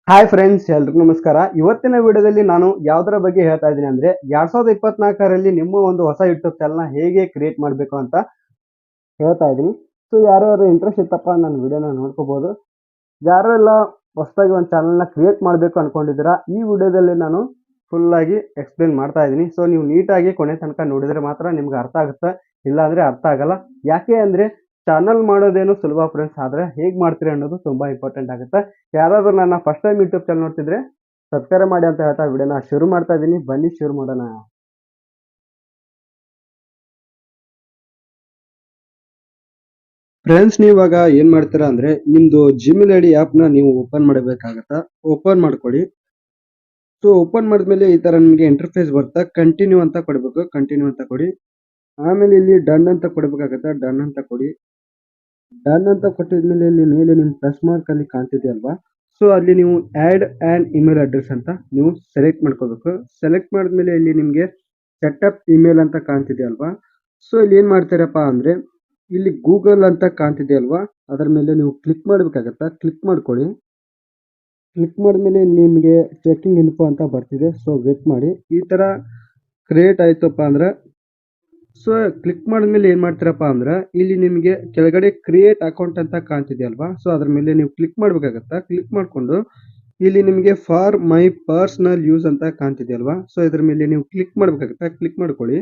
Hi friends, ಎಲ್ರಿಗೂ ನಮಸ್ಕಾರ. ಇವತ್ತಿನ ವಿಡಿಯೋದಲ್ಲಿ ನಾನು ಯಾವುದರ ಬಗ್ಗೆ ಹೇಳ್ತಾ ಇದ್ದೀನಿ ಅಂದ್ರೆ 2024ರಲ್ಲಿ ನಿಮ್ಮ ಒಂದು ಹೊಸ ಯೂಟ್ಯೂಬ್ ಚಾನಲ್ನ ಹೇಗೆ ಕ್ರಿಯೇಟ್ ಮಾಡಬೇಕು ಅಂತ ಹೇಳ್ತಾ ಇದ್ದೀನಿ. ಸೊ ಯಾರ್ಯಾರು ಇಂಟ್ರೆಸ್ಟ್ ಇತ್ತಪ್ಪ ನನ್ನ ವಿಡಿಯೋನ ನೋಡ್ಕೋಬಹುದು. ಯಾರೆಲ್ಲ ಹೊಸದಾಗಿ ಒಂದು ಚಾನಲ್ನ ಕ್ರಿಯೇಟ್ ಮಾಡಬೇಕು ಅನ್ಕೊಂಡಿದ್ದೀರಾ, ಈ ವಿಡಿಯೋದಲ್ಲಿ ನಾನು ಫುಲ್ ಆಗಿ ಎಕ್ಸ್ಪ್ಲೇನ್ ಮಾಡ್ತಾ ಇದ್ದೀನಿ. ಸೊ ನೀವು ನೀಟಾಗಿ ಕೊನೆ ತನಕ ನೋಡಿದ್ರೆ ಮಾತ್ರ ನಿಮ್ಗೆ ಅರ್ಥ ಆಗುತ್ತೆ, ಇಲ್ಲಾಂದ್ರೆ ಅರ್ಥ ಆಗಲ್ಲ. ಯಾಕೆ ಅಂದ್ರೆ ಚಾನಲ್ ಮಾಡೋದೇನು ಸುಲಭ ಫ್ರೆಂಡ್ಸ್, ಆದ್ರೆ ಹೇಗೆ ಮಾಡ್ತೀರಿ ಅನ್ನೋದು ತುಂಬಾ ಇಂಪಾರ್ಟೆಂಟ್ ಆಗುತ್ತೆ. ಯಾರಾದ್ರೂ ನನ್ನ ಫಸ್ಟ್ ಟೈಮ್ ಯೂಟ್ಯೂಬ್ ಚಾನಲ್ ನೋಡ್ತಿದ್ರೆ ಸಬ್ಸ್ಕ್ರೈಬ್ ಮಾಡಿ ಅಂತ ಹೇಳ್ತಾ ವಿಡಿಯೋನ ಶುರು ಮಾಡ್ತಾ ಇದ್ದೀನಿ. ಬನ್ನಿ ಶುರು ಮಾಡೋಣ. ಫ್ರೆಂಡ್ಸ್, ನೀವಾಗ ಏನ್ ಮಾಡ್ತೀರಾ ಅಂದ್ರೆ ನಿಮ್ದು ಜಿಮೇಲ್ ಐಡಿ ಆಪ್ ನ ನೀವು ಓಪನ್ ಮಾಡಬೇಕಾಗತ್ತಾ. ಓಪನ್ ಮಾಡ್ಕೊಳ್ಳಿ. ಸೊ ಓಪನ್ ಮಾಡಿದ್ಮೇಲೆ ಈ ತರ ನಿಮಗೆ ಇಂಟರ್ಫೇಸ್ ಬರ್ತಾ ಕಂಟಿನ್ಯೂ ಅಂತ ಕೊಡಬೇಕು. ಕಂಟಿನ್ಯೂ ಅಂತ ಕೊಡಿ. ಆಮೇಲೆ ಇಲ್ಲಿ ಡನ್ ಅಂತ ಕೊಡಬೇಕಾಗತ್ತಾ. ಡನ್ ಅಂತ ಕೊಡಿ. ಡನ್ ಅಂತ ಕೊಟ್ಟಿದ್ಮೇಲೆ ಇಲ್ಲಿ ಮೇಲೆ ನಿಮ್ ಪ್ಲಸ್ ಮಾರ್ಕ್ ಅಲ್ಲಿ ಕಾಣ್ತಿದೆ ಅಲ್ವಾ, ಸೊ ಅಲ್ಲಿ ನೀವು ಆಡ್ ಆ್ಯಂಡ್ ಇಮೇಲ್ ಅಡ್ರೆಸ್ ಅಂತ ನೀವು ಸೆಲೆಕ್ಟ್ ಮಾಡ್ಕೋಬೇಕು. ಸೆಲೆಕ್ಟ್ ಮಾಡಿದ್ಮೇಲೆ ಇಲ್ಲಿ ನಿಮಗೆ ಸೆಟಪ್ ಇಮೇಲ್ ಅಂತ ಕಾಣ್ತಿದೆ ಅಲ್ವಾ, ಸೊ ಇಲ್ಲಿ ಏನ್ ಮಾಡ್ತೀರಪ್ಪ ಅಂದ್ರೆ ಇಲ್ಲಿ ಗೂಗಲ್ ಅಂತ ಕಾಣ್ತಿದೆ ಅಲ್ವಾ, ಅದರ ಮೇಲೆ ನೀವು ಕ್ಲಿಕ್ ಮಾಡ್ಬೇಕಾಗತ್ತಾ. ಕ್ಲಿಕ್ ಮಾಡ್ಕೊಳ್ಳಿ. ಕ್ಲಿಕ್ ಮಾಡಿದ್ಮೇಲೆ ಇಲ್ಲಿ ನಿಮಗೆ ಚೆಕಿಂಗ್ ಇನ್ಫೋ ಅಂತ ಬರ್ತಿದೆ, ಸೊ ವೇಟ್ ಮಾಡಿ. ಈ ತರ ಕ್ರಿಯೇಟ್ ಆಯ್ತಪ್ಪ ಅಂದ್ರೆ ಸೊ ಕ್ಲಿಕ್ ಮಾಡಿದ್ಮೇಲೆ ಏನ್ ಮಾಡ್ತೀರಪ್ಪ ಅಂದ್ರೆ ಇಲ್ಲಿ ನಿಮಗೆ ಕೆಳಗಡೆ ಕ್ರಿಯೇಟ್ ಅಕೌಂಟ್ ಅಂತ ಕಾಣ್ತಿದೆ ಅಲ್ವಾ, ಸೊ ಅದ್ರ ಮೇಲೆ ನೀವು ಕ್ಲಿಕ್ ಮಾಡ್ಬೇಕಾಗತ್ತಾ. ಕ್ಲಿಕ್ ಮಾಡ್ಕೊಂಡು ಇಲ್ಲಿ ನಿಮಗೆ ಫಾರ್ ಮೈ ಪರ್ಸನಲ್ ಯೂಸ್ ಅಂತ ಕಾಣ್ತಿದೆ ಅಲ್ವಾ, ಸೊ ಇದ್ರ ಮೇಲೆ ನೀವು ಕ್ಲಿಕ್ ಮಾಡ್ಬೇಕಾಗತ್ತಾ. ಕ್ಲಿಕ್ ಮಾಡ್ಕೊಳ್ಳಿ.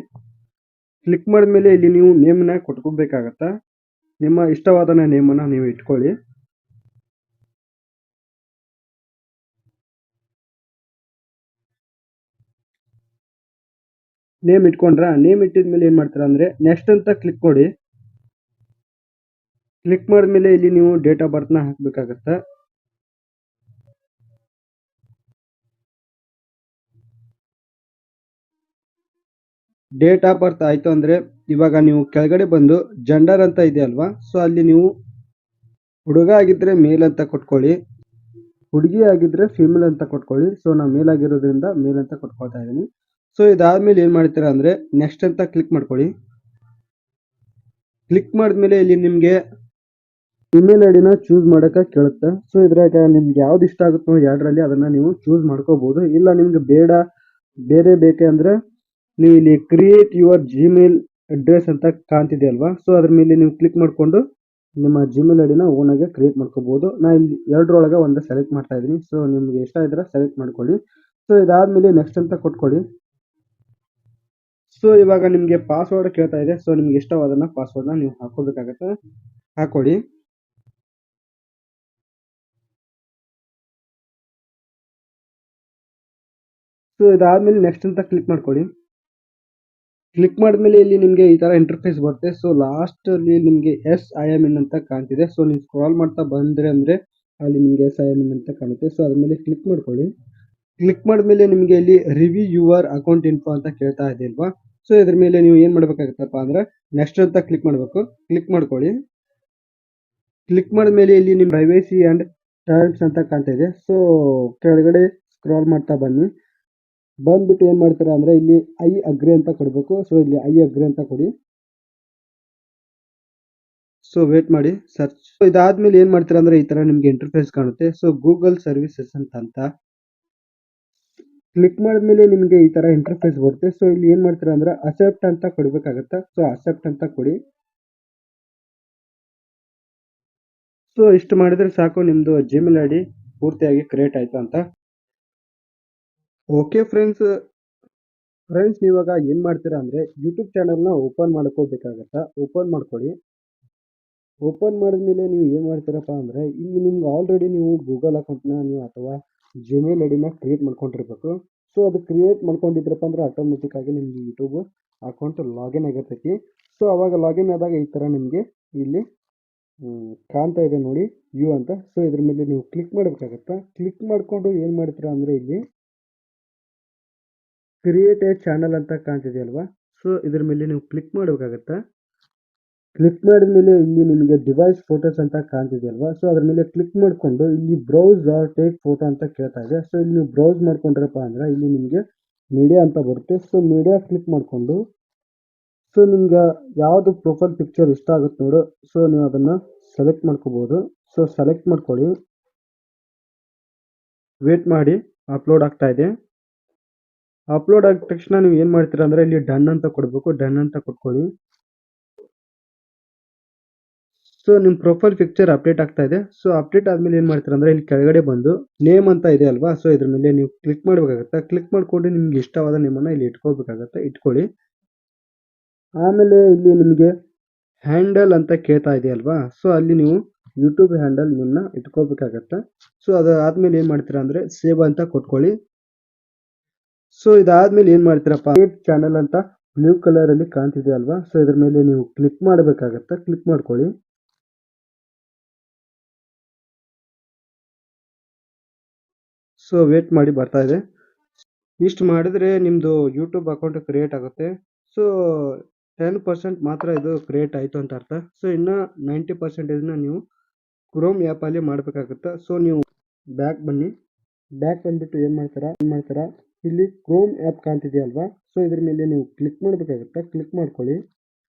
ಕ್ಲಿಕ್ ಮಾಡಿದ್ಮೇಲೆ ಇಲ್ಲಿ ನೀವು ನೇಮ್ನ ಕೊಟ್ಕೋಬೇಕಾಗತ್ತಾ. ನಿಮ್ಮ ಇಷ್ಟವಾದ ನೇಮನ್ನ ನೀವು ಇಟ್ಕೊಳ್ಳಿ. ನೇಮ್ ಇಟ್ಕೊಂಡ್ರ, ನೇಮ್ ಇಟ್ಟಿದ್ಮೇಲೆ ಏನ್ ಮಾಡ್ತೀರಾ ಅಂದ್ರೆ ನೆಕ್ಸ್ಟ್ ಅಂತ ಕ್ಲಿಕ್ ಕೊಡಿ. ಕ್ಲಿಕ್ ಮಾಡಿದ್ಮೇಲೆ ಇಲ್ಲಿ ನೀವು ಡೇಟ್ ಆಫ್ ಬರ್ತ್ ನ ಹಾಕ್ಬೇಕಾಗತ್ತಾ. ಡೇಟ್ ಆಫ್ ಬರ್ತ್ ಆಯ್ತು ಅಂದ್ರೆ ಇವಾಗ ನೀವು ಕೆಳಗಡೆ ಬಂದು ಜೆಂಡರ್ ಅಂತ ಇದೆ ಅಲ್ವಾ, ಸೊ ಅಲ್ಲಿ ನೀವು ಹುಡುಗ ಆಗಿದ್ರೆ ಮೇಲ್ ಅಂತ ಕೊಟ್ಕೊಳ್ಳಿ, ಹುಡುಗಿ ಆಗಿದ್ರೆ ಫಿಮೇಲ್ ಅಂತ ಕೊಟ್ಕೊಳ್ಳಿ. ಸೊ ನಾ ಮೇಲ್ ಆಗಿರೋದ್ರಿಂದ ಮೇಲ್ ಅಂತ ಕೊಟ್ಕೊಳ್ತಾ ಇದ್ದೀನಿ. ಸೊ ಇದಾದ್ಮೇಲೆ ಏನ್ ಮಾಡ್ತೀರಾ ಅಂದ್ರೆ ನೆಕ್ಸ್ಟ್ ಅಂತ ಕ್ಲಿಕ್ ಮಾಡ್ಕೊಳ್ಳಿ. ಕ್ಲಿಕ್ ಮಾಡಿದ್ಮೇಲೆ ಇಲ್ಲಿ ನಿಮ್ಗೆ ಇಮೇಲ್ ಐಡಿನ ಚೂಸ್ ಮಾಡಕ ಕೇಳುತ್ತೆ. ಸೊ ಇದ್ರಾಗ ನಿಮ್ಗೆ ಯಾವ್ದು ಇಷ್ಟ ಆಗುತ್ತೋ ಎರಡರಲ್ಲಿ ಅದನ್ನ ನೀವು ಚೂಸ್ ಮಾಡ್ಕೋಬಹುದು. ಇಲ್ಲ ನಿಮ್ಗೆ ಬೇರೆ ಬೇಕೆ ಅಂದ್ರೆ ನೀವು ಇಲ್ಲಿ ಕ್ರಿಯೇಟ್ ಯುವರ್ ಜಿಮೇಲ್ ಅಡ್ರೆಸ್ ಅಂತ ಕಾಣ್ತಿದೆ ಅಲ್ವಾ, ಸೊ ಅದ್ರ ಮೇಲೆ ನೀವು ಕ್ಲಿಕ್ ಮಾಡ್ಕೊಂಡು ನಿಮ್ಮ ಜಿಮೇಲ್ ಐಡಿನ ಓನ್ ಆಗಿ ಕ್ರಿಯೇಟ್ ಮಾಡ್ಕೋಬಹುದು. ನಾ ಇಲ್ಲಿ ಎರಡರೊಳಗೆ ಒಂದು ಸೆಲೆಕ್ಟ್ ಮಾಡ್ತಾ ಇದ್ದೀನಿ. ಸೊ ನಿಮ್ಗೆ ಇಷ್ಟ ಇದ್ರೆ ಸೆಲೆಕ್ಟ್ ಮಾಡ್ಕೊಳ್ಳಿ. ಸೊ ಇದಾದ್ಮೇಲೆ ನೆಕ್ಸ್ಟ್ ಅಂತ ಕೊಟ್ಕೊಳ್ಳಿ. ಸೊ ಇವಾಗ ನಿಮ್ಗೆ ಪಾಸ್ವರ್ಡ್ ಕೇಳ್ತಾ ಇದೆ. ಸೊ ನಿಮ್ಗೆ ಇಷ್ಟವಾದನ್ನ ಪಾಸ್ವರ್ಡ್ನ ನೀವು ಹಾಕೋಬೇಕಾಗತ್ತೆ. ಹಾಕೊಳ್ಳಿ. ಸೊ ಇದಾದ್ಮೇಲೆ ನೆಕ್ಸ್ಟ್ ಅಂತ ಕ್ಲಿಕ್ ಮಾಡ್ಕೊಳ್ಳಿ. ಕ್ಲಿಕ್ ಮಾಡಿದ್ಮೇಲೆ ಇಲ್ಲಿ ನಿಮಗೆ ಈ ತರ ಇಂಟರ್ಫೇಸ್ ಬರುತ್ತೆ. ಸೊ ಲಾಸ್ಟ್ ಅಲ್ಲಿ ನಿಮಗೆ ಎಸ್ ಐ ಎಮ್ ಇನ್ ಅಂತ ಕಾಣ್ತಿದೆ. ಸೊ ನೀವು ಸ್ಕ್ರಾಲ್ ಮಾಡ್ತಾ ಬಂದ್ರೆ ಅಂದ್ರೆ ಅಲ್ಲಿ ನಿಮಗೆ ಎಸ್ ಐ ಎಮ್ ಇನ್ ಅಂತ ಕಾಣುತ್ತೆ. ಸೊ ಅದ್ರ ಮೇಲೆ ಕ್ಲಿಕ್ ಮಾಡ್ಕೊಳ್ಳಿ. ಕ್ಲಿಕ್ ಮಾಡಿದ್ಮೇಲೆ ನಿಮಗೆ ಇಲ್ಲಿ ರಿವ್ಯೂ ಯುವರ್ ಅಕೌಂಟ್ ಇನ್ಫೋ ಅಂತ ಕೇಳ್ತಾ ಇದೆ ಅಲ್ವಾ, ಸೊ ಇದ್ರ ಮೇಲೆ ನೀವು ಏನ್ ಮಾಡ್ಬೇಕಾಗತ್ತಪ್ಪ ಅಂದ್ರೆ ನೆಕ್ಸ್ಟ್ ಅಂತ ಕ್ಲಿಕ್ ಮಾಡಬೇಕು. ಕ್ಲಿಕ್ ಮಾಡ್ಕೊಳ್ಳಿ. ಕ್ಲಿಕ್ ಮಾಡಿದ್ಮೇಲೆ ಇಲ್ಲಿ ನಿಮ್ ಪ್ರೈವೇಸಿ ಅಂಡ್ ಟರ್ಮ್ಸ್ ಅಂತ ಕಾಣ್ತಾ ಇದೆ. ಸೊ ಕೆಳಗಡೆ ಸ್ಕ್ರಾಲ್ ಮಾಡ್ತಾ ಬನ್ನಿ. ಬಂದ್ಬಿಟ್ಟು ಏನ್ ಮಾಡ್ತೀರಾ ಅಂದ್ರೆ ಇಲ್ಲಿ ಐ ಅಗ್ರಿ ಅಂತ ಕೊಡಬೇಕು. ಸೊ ಇಲ್ಲಿ ಐ ಅಗ್ರಿ ಅಂತ ಕೊಡಿ. ಸೊ ವೇಟ್ ಮಾಡಿ ಸರ್ಚ್. ಇದಾದ್ಮೇಲೆ ಏನ್ ಮಾಡ್ತೀರಾ ಅಂದ್ರೆ ಈ ತರ ನಿಮ್ಗೆ ಇಂಟರ್ಫೇಸ್ ಕಾಣುತ್ತೆ. ಸೊ ಗೂಗಲ್ ಸರ್ವಿಸಸ್ ಅಂತ ಕ್ಲಿಕ್ ಮಾಡಿದ್ಮೇಲೆ ನಿಮಗೆ ಈ ತರ ಇಂಟರ್ಫೇಸ್ ಬರುತ್ತೆ. ಸೊ ಇಲ್ಲಿ ಏನ್ ಮಾಡ್ತೀರಾ ಅಂದ್ರೆ ಅಸೆಪ್ಟ್ ಅಂತ ಕೊಡ್ಬೇಕಾಗತ್ತೆ. ಸೊ ಅಸೆಪ್ಟ್ ಅಂತ ಕೊಡಿ. ಸೊ ಇಷ್ಟು ಮಾಡಿದ್ರೆ ಸಾಕು, ನಿಮ್ದು ಜಿಮೇಲ್ ಐಡಿ ಪೂರ್ತಿಯಾಗಿ ಕ್ರಿಯೇಟ್ ಆಯ್ತು ಅಂತ. ಓಕೆ ಫ್ರೆಂಡ್ಸ್ ಇವಾಗ ಏನ್ ಮಾಡ್ತೀರಾ ಅಂದ್ರೆ ಯೂಟ್ಯೂಬ್ ಚಾನಲ್ನ ಓಪನ್ ಮಾಡ್ಕೋಬೇಕಾಗತ್ತಾ. ಓಪನ್ ಮಾಡ್ಕೊಳ್ಳಿ. ಓಪನ್ ಮಾಡಿದ್ಮೇಲೆ ನೀವು ಏನ್ ಮಾಡ್ತೀರಪ್ಪ ಅಂದ್ರೆ ಇಲ್ಲಿ ನಿಮ್ಗೆ ಆಲ್ರೆಡಿ ನೀವು ಗೂಗಲ್ ಅಕೌಂಟ್ನ ನೀವು ಅಥವಾ ಜಿಮೇಲ್ ಐಡಿನ ಕ್ರಿಯೇಟ್ ಮಾಡ್ಕೊಂಡಿರ್ಬೇಕು. ಸೊ ಅದು ಕ್ರಿಯೇಟ್ ಮಾಡ್ಕೊಂಡಿದ್ರಪ್ಪ ಅಂದ್ರೆ ಆಟೋಮೆಟಿಕ್ ಆಗಿ ನಿಮ್ಗೆ ಯೂಟ್ಯೂಬ್ ಅಕೌಂಟ್ ಲಾಗಿನ್ ಆಗಿರ್ತೈತಿ. ಸೊ ಅವಾಗ ಲಾಗಿನ್ ಆದಾಗ ಈ ತರ ನಿಮ್ಗೆ ಇಲ್ಲಿ ಕಾಣ್ತಾ ಇದೆ ನೋಡಿ ಯು ಅಂತ. ಸೊ ಇದ್ರ ಮೇಲೆ ನೀವು ಕ್ಲಿಕ್ ಮಾಡ್ಬೇಕಾಗತ್ತಾ. ಕ್ಲಿಕ್ ಮಾಡ್ಕೊಂಡು ಏನ್ ಮಾಡ್ತೀರಾ ಅಂದ್ರೆ ಇಲ್ಲಿ ಕ್ರಿಯೇಟ್ ಎ ಚಾನಲ್ ಅಂತ ಕಾಣ್ತಿದೆ ಅಲ್ವಾ, ಸೊ ಇದ್ರ ಮೇಲೆ ನೀವು ಕ್ಲಿಕ್ ಮಾಡಬೇಕಾಗತ್ತಾ. ಕ್ಲಿಕ್ ಮಾಡಿದ್ಮೇಲೆ ಇಲ್ಲಿ ನಿಮಗೆ ಡಿವೈಸ್ ಫೋಟೋಸ್ ಅಂತ ಕಾಣ್ತಿದೆ ಅಲ್ವಾ, ಸೊ ಅದ್ರ ಮೇಲೆ ಕ್ಲಿಕ್ ಮಾಡ್ಕೊಂಡು ಇಲ್ಲಿ ಬ್ರೌಸ್ ಆರ್ ಟೇಕ್ ಫೋಟೋ ಅಂತ ಕೇಳ್ತಾ ಇದೆ. ಸೊ ಇಲ್ಲಿ ನೀವು ಬ್ರೌಸ್ ಮಾಡ್ಕೊಂಡ್ರಪ್ಪ ಅಂದ್ರೆ ಇಲ್ಲಿ ನಿಮಗೆ ಮೀಡಿಯಾ ಅಂತ ಬರುತ್ತೆ. ಸೊ ಮೀಡಿಯಾ ಕ್ಲಿಕ್ ಮಾಡ್ಕೊಂಡು ಸೊ ನಿಮ್ಗೆ ಯಾವ್ದು ಪ್ರೊಫೈಲ್ ಪಿಕ್ಚರ್ ಇಷ್ಟ ಆಗುತ್ತೆ ನೋಡು, ಸೊ ನೀವು ಅದನ್ನ ಸೆಲೆಕ್ಟ್ ಮಾಡ್ಕೋಬಹುದು. ಸೊ ಸೆಲೆಕ್ಟ್ ಮಾಡ್ಕೊಳ್ಳಿ. ವೇಟ್ ಮಾಡಿ, ಅಪ್ಲೋಡ್ ಆಗ್ತಾ ಇದೆ. ಅಪ್ಲೋಡ್ ಆದ ತಕ್ಷಣ ನೀವು ಏನ್ ಮಾಡ್ತೀರಾ ಅಂದ್ರೆ ಇಲ್ಲಿ ಡನ್ ಅಂತ ಕೊಡ್ಬೇಕು, ಡನ್ ಅಂತ ಕೊಟ್ಕೊಳ್ಳಿ. ಸೊ ನಿಮ್ ಪ್ರೊಫೈಲ್ ಪಿಕ್ಚರ್ ಅಪ್ಡೇಟ್ ಆಗ್ತಾ ಇದೆ. ಸೊ ಅಪ್ಡೇಟ್ ಆದ್ಮೇಲೆ ಏನ್ ಮಾಡ್ತೀರಾ ಅಂದ್ರೆ ಇಲ್ಲಿ ಕೆಳಗಡೆ ಬಂದು ನೇಮ್ ಅಂತ ಇದೆ ಅಲ್ವಾ, ಸೊ ಇದ್ರ ಮೇಲೆ ನೀವು ಕ್ಲಿಕ್ ಮಾಡ್ಬೇಕಾಗತ್ತೆ. ಕ್ಲಿಕ್ ಮಾಡ್ಕೊಂಡು ನಿಮ್ಗೆ ಇಷ್ಟವಾದ ನೇಮನ್ನ ಇಲ್ಲಿ ಇಟ್ಕೋಬೇಕಾಗತ್ತೆ, ಇಟ್ಕೊಳ್ಳಿ. ಆಮೇಲೆ ಇಲ್ಲಿ ನಿಮಗೆ ಹ್ಯಾಂಡಲ್ ಅಂತ ಕೇಳ್ತಾ ಇದೆ ಅಲ್ವಾ, ಸೊ ಅಲ್ಲಿ ನೀವು ಯೂಟ್ಯೂಬ್ ಹ್ಯಾಂಡಲ್ ನಿಮ್ನ ಇಟ್ಕೋಬೇಕಾಗತ್ತೆ. ಸೊ ಅದಾದ್ಮೇಲೆ ಏನ್ ಮಾಡ್ತೀರಾ ಅಂದ್ರೆ ಸೇವ್ ಅಂತ ಕೊಟ್ಕೊಳ್ಳಿ. ಸೊ ಇದಾದ್ಮೇಲೆ ಏನ್ ಮಾಡ್ತೀರಪ್ಪ, ಚಾನಲ್ ಅಂತ ಬ್ಲೂ ಕಲರ್ ಅಲ್ಲಿ ಕಾಣ್ತಿದೆ ಅಲ್ವಾ, ಸೊ ಇದ್ರ ಮೇಲೆ ನೀವು ಕ್ಲಿಕ್ ಮಾಡಬೇಕಾಗತ್ತೆ. ಕ್ಲಿಕ್ ಮಾಡ್ಕೊಳ್ಳಿ. ಸೊ ವೇಟ್ ಮಾಡಿ, ಬರ್ತಾ ಇದೆ. ಇಷ್ಟು ಮಾಡಿದ್ರೆ ನಿಮ್ದು ಯೂಟ್ಯೂಬ್ ಅಕೌಂಟ್ ಕ್ರಿಯೇಟ್ ಆಗುತ್ತೆ. ಸೊ 10% ಮಾತ್ರ ಇದು ಕ್ರಿಯೇಟ್ ಆಯ್ತು ಅಂತ ಅರ್ಥ. ಸೊ ಇನ್ನ 90% ನೀವು ಕ್ರೋಮ್ ಆ್ಯಪ್ ಅಲ್ಲಿ ಮಾಡಬೇಕಾಗುತ್ತೆ. ಸೊ ನೀವು ಬ್ಯಾಕ್ ಬನ್ನಿ. ಬ್ಯಾಕ್ ಬಂದ್ಬಿಟ್ಟು ಏನ್ ಮಾಡ್ತಾರಾ ಇಲ್ಲಿ ಕ್ರೋಮ್ ಆ್ಯಪ್ ಕಾಣ್ತಿದೆಯಲ್ವಾ, ಸೊ ಇದ್ರ ಮೇಲೆ ನೀವು ಕ್ಲಿಕ್ ಮಾಡಬೇಕಾಗುತ್ತೆ. ಕ್ಲಿಕ್ ಮಾಡ್ಕೊಳ್ಳಿ.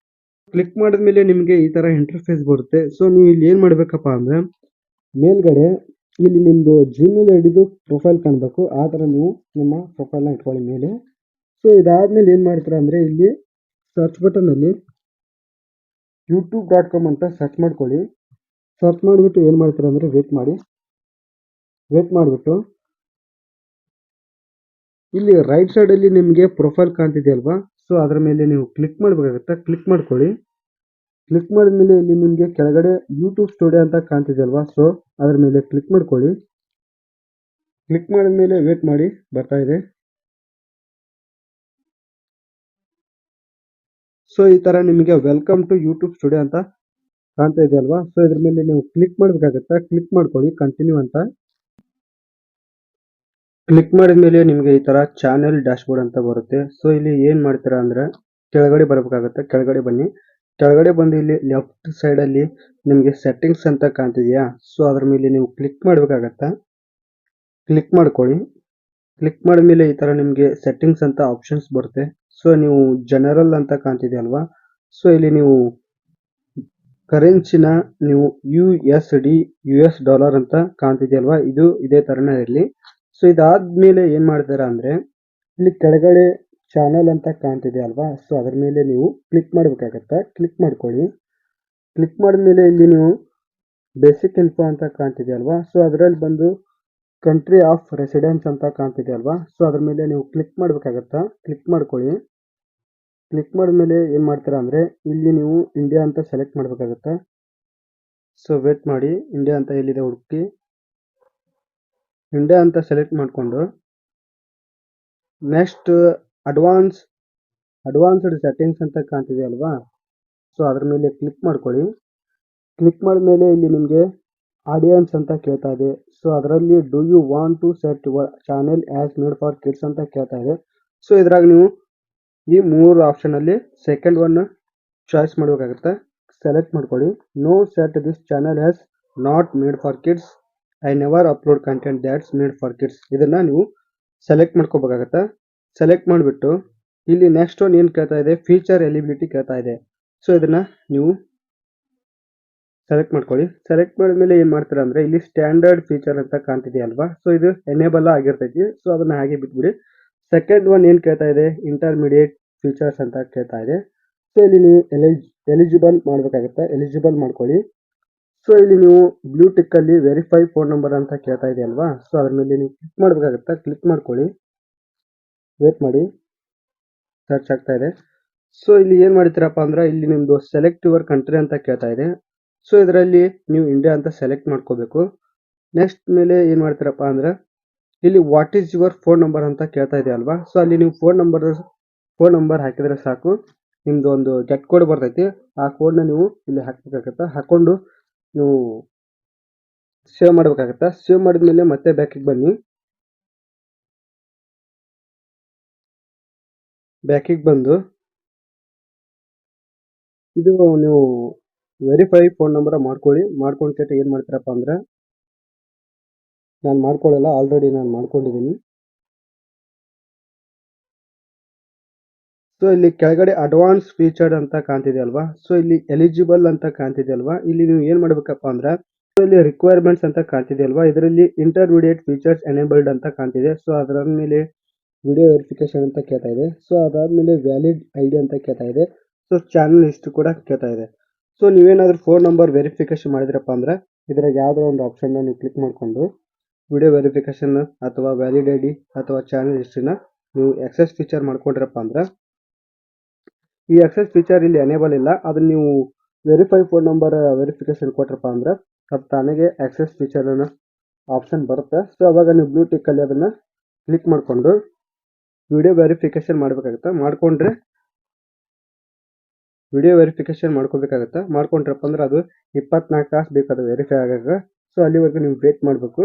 ಕ್ಲಿಕ್ ಮಾಡಿದ್ಮೇಲೆ ನಿಮಗೆ ಈ ತರ ಇಂಟರ್ಫೇಸ್ ಬರುತ್ತೆ. ಸೊ ನೀವು ಇಲ್ಲಿ ಏನ್ ಮಾಡ್ಬೇಕಪ್ಪ ಅಂದ್ರೆ ಮೇಲ್ಗಡೆ ಇಲ್ಲಿ ನಿಮ್ದು ಜಿಮೇಲ್ ಐಡಿದು ಪ್ರೊಫೈಲ್ ಕಾಣಬೇಕು. ಆ ತರ ನೀವು ನಿಮ್ಮ ಪ್ರೊಫೈಲ್ನ ಇಟ್ಕೊಳ್ಳಿ ಮೇಲೆ. ಸೊ ಇದಾದ್ಮೇಲೆ ಏನ್ ಮಾಡ್ತೀರಾ ಅಂದ್ರೆ ಇಲ್ಲಿ ಸರ್ಚ್ ಬಟನ್ ಅಲ್ಲಿ youtube.com ಅಂತ ಸರ್ಚ್ ಮಾಡ್ಕೊಳ್ಳಿ. ಸರ್ಚ್ ಮಾಡಿಬಿಟ್ಟು ಏನ್ ಮಾಡ್ತೀರಾ ಅಂದ್ರೆ ವೇಟ್ ಮಾಡಿಬಿಟ್ಟು ಇಲ್ಲಿ ರೈಟ್ ಸೈಡ್ ಅಲ್ಲಿ ನಿಮಗೆ ಪ್ರೊಫೈಲ್ ಕಾಣ್ತಿದೆಯಲ್ವಾ, ಸೊ ಅದ್ರ ಮೇಲೆ ನೀವು ಕ್ಲಿಕ್ ಮಾಡಬೇಕಾಗುತ್ತೆ. ಕ್ಲಿಕ್ ಮಾಡ್ಕೊಳ್ಳಿ. ಕ್ಲಿಕ್ ಮಾಡಿದ್ಮೇಲೆ ಇಲ್ಲಿ ನಿಮಗೆ ಕೆಳಗಡೆ ಯೂಟ್ಯೂಬ್ ಸ್ಟುಡಿಯೋ ಅಂತ ಕಾಣ್ತಿದೆಯಲ್ವಾ, ಸೊ ಅದ್ರ ಮೇಲೆ ಕ್ಲಿಕ್ ಮಾಡ್ಕೊಳ್ಳಿ. ಕ್ಲಿಕ್ ಮಾಡಿದ್ಮೇಲೆ ವೇಟ್ ಮಾಡಿ, ಬರ್ತಾ ಇದೆ. ಸೊ ಈ ತರ ನಿಮಗೆ ವೆಲ್ಕಮ್ ಟು ಯೂಟ್ಯೂಬ್ ಸ್ಟುಡಿಯೋ ಅಂತ ಕಾಣ್ತಾ ಇದೆ ಅಲ್ವಾ, ಸೊ ಇದ್ರ ಮೇಲೆ ನೀವು ಕ್ಲಿಕ್ ಮಾಡಬೇಕಾಗುತ್ತೆ. ಕ್ಲಿಕ್ ಮಾಡ್ಕೊಳ್ಳಿ, ಕಂಟಿನ್ಯೂ ಅಂತ. ಕ್ಲಿಕ್ ಮಾಡಿದ್ಮೇಲೆ ನಿಮಗೆ ಈ ತರ ಚಾನೆಲ್ ಡ್ಯಾಶ್ಬೋರ್ಡ್ ಅಂತ ಬರುತ್ತೆ. ಸೊ ಇಲ್ಲಿ ಏನ್ ಮಾಡ್ತೀರಾ ಅಂದ್ರೆ ಕೆಳಗಡೆ ಬರಬೇಕಾಗುತ್ತೆ. ಕೆಳಗಡೆ ಬನ್ನಿ. ಕೆಳಗಡೆ ಬಂದು ಇಲ್ಲಿ ಲೆಫ್ಟ್ ಸೈಡ್ ಅಲ್ಲಿ ನಿಮಗೆ ಸೆಟ್ಟಿಂಗ್ಸ್ ಅಂತ ಕಾಣ್ತಿದೆಯಾ, ಸೊ ಅದ್ರ ಮೇಲೆ ನೀವು ಕ್ಲಿಕ್ ಮಾಡಬೇಕಾಗತ್ತೆ. ಕ್ಲಿಕ್ ಮಾಡ್ಕೊಳ್ಳಿ. ಕ್ಲಿಕ್ ಮಾಡಿದ್ಮೇಲೆ ಈ ತರ ನಿಮಗೆ ಸೆಟ್ಟಿಂಗ್ಸ್ ಅಂತ ಆಪ್ಷನ್ಸ್ ಬರುತ್ತೆ. ಸೊ ನೀವು ಜನರಲ್ ಅಂತ ಕಾಣ್ತಿದೆ ಅಲ್ವಾ, ಸೊ ಇಲ್ಲಿ ನೀವು ಕರೆನ್ಸಿನ ನೀವು US ಡಾಲರ್ ಅಂತ ಕಾಣ್ತಿದೆಯಲ್ವಾ, ಇದು ಇದೇ ತರನೇ ಇರಲಿ. ಸೊ ಇದಾದ್ಮೇಲೆ ಏನ್ ಮಾಡ್ತೀರಾ ಅಂದ್ರೆ ಇಲ್ಲಿ ಕೆಳಗಡೆ ಚಾನಲ್ ಅಂತ ಕಾಣ್ತಿದೆ ಅಲ್ವಾ, ಸೊ ಅದ್ರ ಮೇಲೆ ನೀವು ಕ್ಲಿಕ್ ಮಾಡಬೇಕಾಗತ್ತೆ. ಕ್ಲಿಕ್ ಮಾಡ್ಕೊಳ್ಳಿ. ಕ್ಲಿಕ್ ಮಾಡಿದ್ಮೇಲೆ ಇಲ್ಲಿ ನೀವು ಬೇಸಿಕ್ ಇನ್ಫೋ ಅಂತ ಕಾಣ್ತಿದೆ ಅಲ್ವಾ, ಸೊ ಅದರಲ್ಲಿ ಬಂದು ಕಂಟ್ರಿ ಆಫ್ ರೆಸಿಡೆನ್ಸ್ ಅಂತ ಕಾಣ್ತಿದೆ ಅಲ್ವಾ, ಸೊ ಅದ್ರ ಮೇಲೆ ನೀವು ಕ್ಲಿಕ್ ಮಾಡಬೇಕಾಗತ್ತಾ. ಕ್ಲಿಕ್ ಮಾಡ್ಕೊಳ್ಳಿ. ಕ್ಲಿಕ್ ಮಾಡಿದ್ಮೇಲೆ ಏನ್ ಮಾಡ್ತೀರಾ ಅಂದ್ರೆ ಇಲ್ಲಿ ನೀವು ಇಂಡಿಯಾ ಅಂತ ಸೆಲೆಕ್ಟ್ ಮಾಡಬೇಕಾಗತ್ತೆ. ಸೊ ವೇಟ್ ಮಾಡಿ, ಇಂಡಿಯಾ ಅಂತ ಎಲ್ಲಿದೆ ಹುಡುಕಿ. ಇಂಡಿಯಾ ಅಂತ ಸೆಲೆಕ್ಟ್ ಮಾಡಿಕೊಂಡು ನೆಕ್ಸ್ಟ್ ಅಡ್ವಾನ್ಸ್ಡ್ ಸೆಟ್ಟಿಂಗ್ಸ್ ಅಂತ ಕಾಣ್ತಿದೆ ಅಲ್ವಾ, ಸೊ ಅದ್ರ ಮೇಲೆ ಕ್ಲಿಕ್ ಮಾಡ್ಕೊಳ್ಳಿ. ಕ್ಲಿಕ್ ಮಾಡಿದ್ಮೇಲೆ ಇಲ್ಲಿ ನಿಮಗೆ ಆಡಿಯನ್ಸ್ ಅಂತ ಕೇಳ್ತಾ ಇದೆ. ಸೊ ಅದರಲ್ಲಿ do you want to set your channel as made for kids ಅಂತ ಕೇಳ್ತಾ ಇದೆ. ಸೊ ಇದ್ರಾಗ ನೀವು ಈ ಮೂರು ಆಪ್ಷನ್ ಅಲ್ಲಿ ಸೆಕೆಂಡ್ ಒನ್ ಚಾಯ್ಸ್ ಮಾಡಬೇಕಾಗುತ್ತೆ. ಸೆಲೆಕ್ಟ್ ಮಾಡ್ಕೊಳ್ಳಿ. No set this channel has not made for kids, I never upload content that's made for kids, ಇದನ್ನ ನೀವು ಸೆಲೆಕ್ಟ್ ಮಾಡ್ಕೋಬೇಕಾಗತ್ತೆ. ಸೆಲೆಕ್ಟ್ ಮಾಡಿಬಿಟ್ಟು ಇಲ್ಲಿ ನೆಕ್ಸ್ಟ್ ಒನ್ ಏನ್ ಕೇಳ್ತಾ ಇದೆ, ಫೀಚರ್ ಎಲಿಬಿಲಿಟಿ ಕೇಳ್ತಾ ಇದೆ. ಸೊ ಇದನ್ನ ನೀವು ಸೆಲೆಕ್ಟ್ ಮಾಡ್ಕೊಳ್ಳಿ. ಸೆಲೆಕ್ಟ್ ಮಾಡಿದ್ಮೇಲೆ ಏನ್ ಮಾಡ್ತೀರಾ ಅಂದ್ರೆ ಇಲ್ಲಿ ಸ್ಟ್ಯಾಂಡರ್ಡ್ ಫೀಚರ್ ಅಂತ ಕಾಣ್ತಿದೆಯಲ್ವಾ, ಸೊ ಇದು ಎನೇಬಲ್ ಆಗಿರ್ತೈತಿ. ಸೊ ಅದನ್ನ ಹಾಗೆ ಬಿಟ್ಬಿಡಿ. ಸೆಕೆಂಡ್ ಒನ್ ಏನ್ ಕೇಳ್ತಾ ಇದೆ, ಇಂಟರ್ಮೀಡಿಯೇಟ್ ಫೀಚರ್ಸ್ ಅಂತ ಕೇಳ್ತಾ ಇದೆ. ಸೊ ಇಲ್ಲಿ ನೀವು ಎಲಿಜಿಬಲ್ ಮಾಡ್ಬೇಕಾಗುತ್ತೆ. ಎಲಿಜಿಬಲ್ ಮಾಡ್ಕೊಳ್ಳಿ. ಸೊ ಇಲ್ಲಿ ನೀವು ಬ್ಲೂ ಟಿಕ್ ಅಲ್ಲಿ ವೆರಿಫೈ ಫೋನ್ ನಂಬರ್ ಅಂತ ಕೇಳ್ತಾ ಇದೆ ಅಲ್ವಾ, ಸೊ ಅದ್ರ ಮೇಲೆ ನೀವು ಕ್ಲಿಕ್ ಮಾಡ್ಬೇಕಾಗುತ್ತೆ. ಕ್ಲಿಕ್ ಮಾಡ್ಕೊಳ್ಳಿ. ವೇಟ್ ಮಾಡಿ, ಸರ್ಚ್ ಆಗ್ತಾ ಇದೆ. ಸೊ ಇಲ್ಲಿ ಏನ್ ಮಾಡ್ತೀರಪ್ಪ ಅಂದ್ರೆ ಇಲ್ಲಿ ನಿಮ್ದು ಸೆಲೆಕ್ಟ್ ಯುವರ್ ಕಂಟ್ರಿ ಅಂತ ಕೇಳ್ತಾ ಇದೆ. ಸೊ ಇದರಲ್ಲಿ ನೀವು ಇಂಡಿಯಾ ಅಂತ ಸೆಲೆಕ್ಟ್ ಮಾಡ್ಕೋಬೇಕು. ನೆಕ್ಸ್ಟ್ ಮೇಲೆ ಏನ್ ಮಾಡ್ತೀರಪ್ಪ ಅಂದ್ರೆ ಇಲ್ಲಿ what is your phone number ಅಂತ ಕೇಳ್ತಾ ಇದೆ ಅಲ್ವಾ, ಸೊ ಅಲ್ಲಿ ನೀವು ಫೋನ್ ನಂಬರ್ ಹಾಕಿದ್ರೆ ಸಾಕು, ನಿಮ್ದು ಒಂದು ಗೆಟ್ ಕೋಡ್ ಬರ್ತೈತಿ. ಆ ಕೋಡ್ನ ನೀವು ಇಲ್ಲಿ ಹಾಕ್ಬೇಕಾಗತ್ತೆ. ಹಾಕೊಂಡು ನೀವು ಸೇವ್ ಮಾಡ್ಬೇಕಾಗತ್ತೆ. ಸೇವ್ ಮಾಡಿದ್ಮೇಲೆ ಮತ್ತೆ ಬ್ಯಾಕಿಗೆ ಬನ್ನಿ. ಬ್ಯಾಕಿಗೆ ಬಂದು ಇದು ನೀವು ವೆರಿಫೈ ಫೋನ್ ನಂಬರ್ ಮಾಡ್ಕೊಳ್ಳಿ. ಮಾಡ್ಕೊಂಡ್ಬಿಟ್ಟು ಏನ್ ಮಾಡ್ತೀರಪ್ಪ ಅಂದ್ರೆ ನಾನು ಮಾಡ್ಕೊಳ್ಳಲ್ಲ, ಆಲ್ರೆಡಿ ನಾನು ಮಾಡ್ಕೊಂಡಿದ್ದೀನಿ. ಸೊ ಇಲ್ಲಿ ಕೆಳಗಡೆ ಅಡ್ವಾನ್ಸ್ ಫೀಚರ್ಡ್ ಅಂತ ಕಾಣ್ತಿದೆ ಅಲ್ವಾ, ಸೊ ಇಲ್ಲಿ ಎಲಿಜಿಬಲ್ ಅಂತ ಕಾಣ್ತಿದೆ ಅಲ್ವಾ, ಇಲ್ಲಿ ನೀವು ಏನ್ ಮಾಡ್ಬೇಕಪ್ಪ ಅಂದ್ರೆ ಇಲ್ಲಿ ರಿಕ್ವೈರ್ಮೆಂಟ್ಸ್ ಅಂತ ಕಾಣ್ತಿದೆ ಅಲ್ವಾ, ಇದರಲ್ಲಿ ಇಂಟರ್ಮೀಡಿಯೇಟ್ ಫೀಚರ್ಸ್ ಎನೇಬಲ್ಡ್ ಅಂತ ಕಾಣ್ತಿದೆ. ಸೊ ಅದರ ಮೇಲೆ ವಿಡಿಯೋ ವೆರಿಫಿಕೇಶನ್ ಅಂತ ಕೇಳ್ತಾ ಇದೆ. ಸೊ ಅದಾದ್ಮೇಲೆ ವ್ಯಾಲಿಡ್ ಐಡಿ ಅಂತ ಕೇಳ್ತಾ ಇದೆ. ಸೊ ಚಾನಲ್ ಹಿಸ್ಟ್ರಿ ಕೂಡ ಕೇಳ್ತಾ ಇದೆ. ಸೊ ನೀವೇನಾದ್ರೂ ಫೋನ್ ನಂಬರ್ ವೆರಿಫಿಕೇಶನ್ ಮಾಡಿದ್ರಪ್ಪ ಅಂದ್ರೆ ಇದ್ರಾಗ ಯಾವ್ದೋ ಒಂದು ಆಪ್ಷನ್ ನೀವು ಕ್ಲಿಕ್ ಮಾಡ್ಕೊಂಡು ವಿಡಿಯೋ ವೆರಿಫಿಕೇಶನ್ ಅಥವಾ ವ್ಯಾಲಿಡ್ ಐಡಿ ಅಥವಾ ಚಾನಲ್ ಹಿಸ್ಟ್ರಿನ ನೀವು ಎಕ್ಸೆಸ್ ಫೀಚರ್ ಮಾಡ್ಕೊಂಡ್ರಪ್ಪ ಅಂದ್ರೆ ಈ ಎಕ್ಸೆಸ್ ಫೀಚರ್ ಇಲ್ಲಿ ಎನೇಬಲ್ ಇಲ್ಲ. ಅದನ್ನ ನೀವು verify phone number verification Kotrappa ಅಂದ್ರೆ ಅದು ತಾನಾಗೆ ಆಕ್ಸೆಸ್ ಫೀಚರ್ ಆಪ್ಷನ್ ಬರುತ್ತೆ. ಸೊ ಅವಾಗ ನೀವು ಬ್ಲೂ ಟಿಕ್ ಅಲ್ಲಿ ಅದನ್ನ ಕ್ಲಿಕ್ ಮಾಡಿಕೊಂಡು ವಿಡಿಯೋ ವೆರಿಫಿಕೇಶನ್ ಮಾಡಬೇಕಾಗುತ್ತೆ. ಮಾಡ್ಕೊಂಡ್ರೆ ವಿಡಿಯೋ ವೆರಿಫಿಕೇಶನ್ ಮಾಡ್ಕೋಬೇಕಾಗುತ್ತೆ. ಮಾಡ್ಕೊಂಡ್ರಪ್ಪ ಅಂದ್ರೆ ಅದು 24 ತಾಸು ಬೇಕು ಅದು ವೆರಿಫೈ ಆಗಾಗ. ಸೊ ಅಲ್ಲಿವರೆಗೂ ನೀವು ವೇಟ್ ಮಾಡಬೇಕು.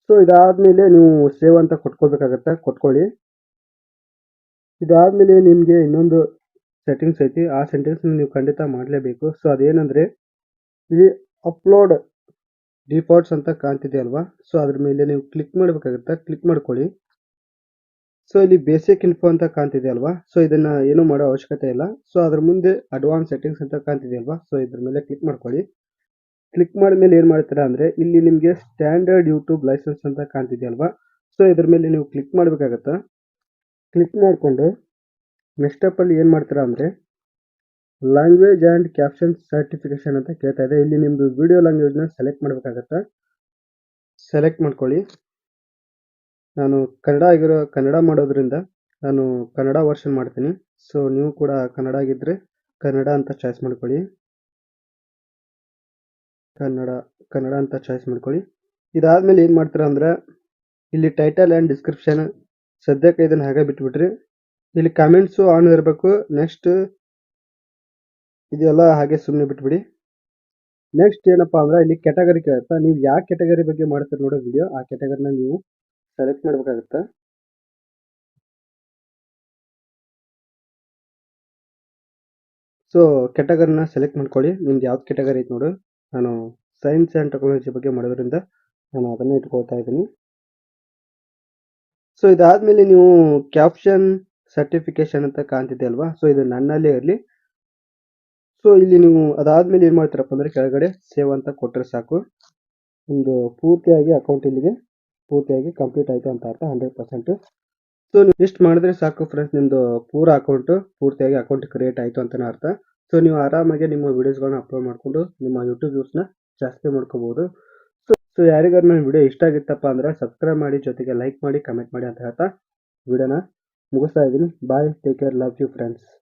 ಸೊ ಇದಾದ್ಮೇಲೆ ನೀವು ಸೇವ್ ಅಂತ ಕೊಟ್ಕೋಬೇಕಾಗತ್ತೆ, ಕೊಟ್ಕೊಳ್ಳಿ. ಇದಾದ್ಮೇಲೆ ನಿಮಗೆ ಇನ್ನೊಂದು ಸೆಟ್ಟಿಂಗ್ಸ್ ಐತಿ, ಆ ಸೆಟ್ಟಿಂಗ್ಸ್ ನೀವು ಖಂಡಿತ ಮಾಡಲೇಬೇಕು. ಸೊ ಅದೇನಂದ್ರೆ ಇಲ್ಲಿ ಅಪ್ಲೋಡ್ ಡಿಫಾಲ್ಟ್ಸ್ ಅಂತ ಕಾಣ್ತಿದೆ ಅಲ್ವಾ, ಸೊ ಅದ್ರ ಮೇಲೆ ನೀವು ಕ್ಲಿಕ್ ಮಾಡಬೇಕಾಗುತ್ತೆ. ಕ್ಲಿಕ್ ಮಾಡ್ಕೊಳ್ಳಿ. ಸೊ ಇಲ್ಲಿ ಬೇಸಿಕ್ ಇನ್ಫೋ ಅಂತ ಕಾಣ್ತಿದೆ ಅಲ್ವಾ, ಸೊ ಇದನ್ನ ಏನು ಮಾಡೋ ಅವಶ್ಯಕತೆ ಇಲ್ಲ. ಸೊ ಅದ್ರ ಮುಂದೆ ಅಡ್ವಾನ್ಸ್ ಸೆಟ್ಟಿಂಗ್ಸ್ ಅಂತ ಕಾಣ್ತಿದೆ ಅಲ್ವಾ, ಸೊ ಇದ್ರ ಮೇಲೆ ಕ್ಲಿಕ್ ಮಾಡ್ಕೊಳ್ಳಿ. ಕ್ಲಿಕ್ ಮಾಡಿದ್ಮೇಲೆ ಏನ್ ಮಾಡ್ತೀರಾ ಅಂದ್ರೆ ಇಲ್ಲಿ ನಿಮಗೆ ಸ್ಟ್ಯಾಂಡರ್ಡ್ ಯೂಟ್ಯೂಬ್ ಲೈಸೆನ್ಸ್ ಅಂತ ಕಾಣ್ತಿದೆ ಅಲ್ವಾ, ಸೊ ಇದ್ರ ಮೇಲೆ ನೀವು ಕ್ಲಿಕ್ ಮಾಡಬೇಕಾಗತ್ತೆ. ಕ್ಲಿಕ್ ಮಾಡಿಕೊಂಡು ನೆಕ್ಸ್ಟ್ ಸ್ಟೆಪ್ ಅಲ್ಲಿ ಏನ್ ಮಾಡ್ತೀರಾ ಅಂದ್ರೆ ಲ್ಯಾಂಗ್ವೇಜ್ ಅಂಡ್ ಕ್ಯಾಪ್ಷನ್ ಸರ್ಟಿಫಿಕೇಶನ್ ಅಂತ ಕೇಳ್ತಾ ಇದೆ. ಇಲ್ಲಿ ನಿಮ್ದು ವಿಡಿಯೋ ಲ್ಯಾಂಗ್ವೇಜ್ ನ ಸೆಲೆಕ್ಟ್ ಮಾಡಬೇಕಾಗತ್ತೆ. ಸೆಲೆಕ್ಟ್ ಮಾಡ್ಕೊಳ್ಳಿ. ನಾನು ಕನ್ನಡ ಮಾಡೋದ್ರಿಂದ ನಾನು ಕನ್ನಡ ವರ್ಷನ್ ಮಾಡ್ತೀನಿ. ಸೊ ನೀವು ಕೂಡ ಕನ್ನಡ ಆಗಿದ್ರೆ ಕನ್ನಡ ಅಂತ ಚಾಯ್ಸ್ ಮಾಡ್ಕೊಳ್ಳಿ. ಕನ್ನಡ ಅಂತ ಚಾಯ್ಸ್ ಮಾಡ್ಕೊಳ್ಳಿ. ಇದಾದ್ಮೇಲೆ ಏನ್ ಮಾಡ್ತೀರಾ ಅಂದ್ರೆ ಇಲ್ಲಿ ಟೈಟಲ್ ಅಂಡ್ ಡಿಸ್ಕ್ರಿಪ್ಷನ್ ಸದ್ಯಕ್ಕೆ ಇದನ್ನ ಹಾಗೆ ಬಿಟ್ಬಿಟ್ರಿ. ಇಲ್ಲಿ ಕಾಮೆಂಟ್ಸ್ ಆನ್ ಇರಬೇಕು. ನೆಕ್ಸ್ಟ್ ಇದೆಲ್ಲ ಹಾಗೆ ಸುಮ್ಮನೆ ಬಿಟ್ಬಿಡಿ. ನೆಕ್ಸ್ಟ್ ಏನಪ್ಪಾ ಅಂದ್ರೆ ಇಲ್ಲಿ ಕ್ಯಾಟಗರಿ ಕೇಳುತ್ತಾ, ನೀವು ಯಾವ ಕ್ಯಾಟಗರಿ ಬಗ್ಗೆ ಮಾಡ್ತೀರಿ ನೋಡೋ ವಿಡಿಯೋ, ಆ ಕ್ಯಾಟಗರಿನ ನೀವು ಸೆಲೆಕ್ಟ್ ಮಾಡ್ಬೇಕಾಗುತ್ತೆ. ಸೊ ಕ್ಯಾಟಗರಿನ ಸೆಲೆಕ್ಟ್ ಮಾಡ್ಕೊಳ್ಳಿ. ನಿಮ್ದು ಯಾವ್ದು ಕ್ಯಾಟಗರಿ ಐತೆ ನೋಡು. ನಾನು ಸೈನ್ಸ್ ಅಂಡ್ ಟೆಕ್ನಾಲಜಿ ಬಗ್ಗೆ ಮಾಡೋದ್ರಿಂದ ನಾನು ಅದನ್ನ ಇಟ್ಕೊಳ್ತಾ ಇದ್ದೀನಿ. ಸೊ ಇದಾದ್ಮೇಲೆ ನೀವು ಕ್ಯಾಪ್ಷನ್ ಸರ್ಟಿಫಿಕೇಶನ್ ಅಂತ ಕಾಣ್ತಿದೆ ಅಲ್ವಾ, ಸೊ ಇದು ನನ್ನಲ್ಲೇ ಇರಲಿ. ಸೊ ಇಲ್ಲಿ ನೀವು ಅದಾದ್ಮೇಲೆ ಏನ್ ಮಾಡ್ತೀರಪ್ಪ ಅಂದ್ರೆ ಕೆಳಗಡೆ ಸೇವ್ ಅಂತ ಕೊಟ್ಟರೆ ಸಾಕು. ನಿಮ್ದು ಪೂರ್ತಿಯಾಗಿ ಅಕೌಂಟ್ ಇಲ್ಲಿಗೆ ಪೂರ್ತಿಯಾಗಿ ಕಂಪ್ಲೀಟ್ ಆಯ್ತು ಅಂತ ಅರ್ಥ, 100%. ಸೊ ನೀವು ಇಷ್ಟು ಮಾಡಿದ್ರೆ ಸಾಕು ಫ್ರೆಂಡ್ಸ್, ನಿಮ್ದು ಪೂರ್ತಿಯಾಗಿ ಅಕೌಂಟ್ ಕ್ರಿಯೇಟ್ ಆಯ್ತು ಅಂತಾನೆ ಅರ್ಥ. ಸೊ ನೀವು ಆರಾಮಾಗಿ ನಿಮ್ಮ ವಿಡಿಯೋಸ್ಗಳನ್ನ ಅಪ್ಲೋಡ್ ಮಾಡ್ಕೊಂಡು ನಿಮ್ಮ ಯೂಟ್ಯೂಬ್ ವ್ಯೂಸ್ನ ಜಾಸ್ತಿ ಮಾಡ್ಕೋಬಹುದು. ಸೊ ಯಾರಿಗಾರು ನನ್ನ ವಿಡಿಯೋ ಇಷ್ಟ ಆಗಿತ್ತಪ್ಪ ಅಂದ್ರೆ ಸಬ್ಸ್ಕ್ರೈಬ್ ಮಾಡಿ, ಜೊತೆಗೆ ಲೈಕ್ ಮಾಡಿ, ಕಮೆಂಟ್ ಮಾಡಿ ಅಂತ ಹೇಳ್ತಾ ವಿಡಿಯೋನ ಮುಗಿಸ್ತಾ ಇದ್ದೀನಿ. Bye, take care, love you friends.